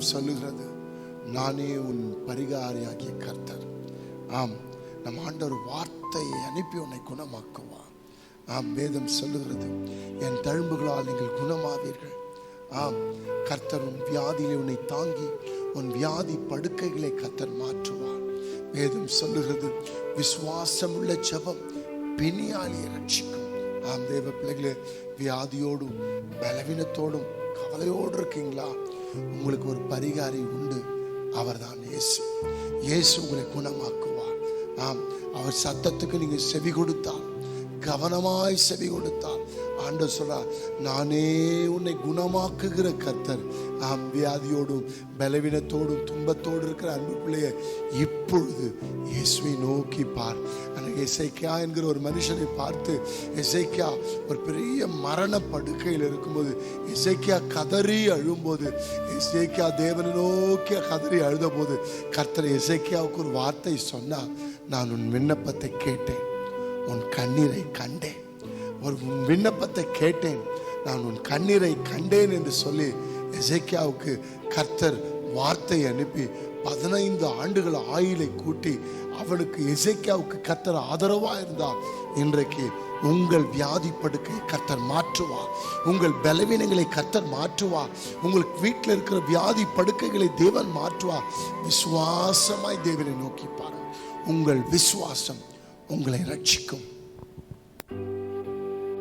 வேதம் சொல்லுகிறது, நானே உன் பரிகாரியாகிய கர்த்தர். ஆம், நம் ஆண்டவர் வார்த்தையை அனுப்பி உன்னை குணமாக்குவார். ஆம், வேதம் சொல்லுகிறது, என் தழும்புகளால் நீங்கள் குணமாவீர்கள். ஆம், கர்த்தர் உன் வியாதியிலே உன்னை தாங்கி உன் வியாதி படுக்கைகளை கர்த்தர் மாற்றுவார். வேதம் சொல்லுகிறது, விசுவாசம் உள்ள ஜெபம் பிணியாளியை ரட்சிக்கும். ஆம் தேவ பிள்ளைகளே, வியாதியோடும் பலவீனத்தோடும் கவலையோடு இருக்கீங்களா? உங்களுக்கு ஒரு பரிகாரி உண்டு, அவர்தான் இயேசு. இயேசு உங்களை குணமாக்குவார். ஆம், அவர் சத்தத்துக்கு நீங்க செவி கொடுத்தால், கவனமாய் செவி கொடுத்தால், ஆண்டவர் சொல்றார், நானே உன்னை குணமாக்குகிற கர்த்தர். ஆம், வியாதியோடும் பலவீனத்தோடும் துன்பத்தோடு இருக்கிற அன்பு பிள்ளைய இப்பொழுது இயேசுவை நோக்கி பார். எசேக்கியா என்கிற ஒரு மனுஷனை பார்த்து, எசேக்கியா ஒரு பெரிய மரண படுக்கையில் இருக்கும்போது, எசேக்கியா கதறி அழும்போது, எசேக்கியா தேவனை நோக்கி கதறி அழுத போது கர்த்தர் எசேக்கியாவுக்கு ஒரு வார்த்தை சொன்னார், நான் உன் விண்ணப்பத்தை கேட்டேன், உன் கண்ணீரை கண்டேன். ஒரு விண்ணப்பத்தை கேட்டேன், நான் உன் கண்ணீரை கண்டேன் என்று சொல்லி எசேக்கியாவுக்கு கர்த்தர் வார்த்தை அனுப்பி 15 ஆண்டுகள் ஆயுளை கூட்டி அவனுக்கு எசேக்கியாவுக்கு கர்த்தர் ஆதரவா இருந்தார். இன்றைக்கு உங்கள் வியாதி படுக்கை கர்த்தர் மாற்றுவார். உங்கள் பலவீனங்களை கர்த்தர் மாற்றுவார். உங்களுக்கு வீட்டில் இருக்கிற வியாதி படுக்கைகளை தேவன் மாற்றுவார். விசுவாசமாய் தேவனை நோக்கி பாருங்கள். உங்கள் விசுவாசம் உங்களை ரட்சிக்கும்.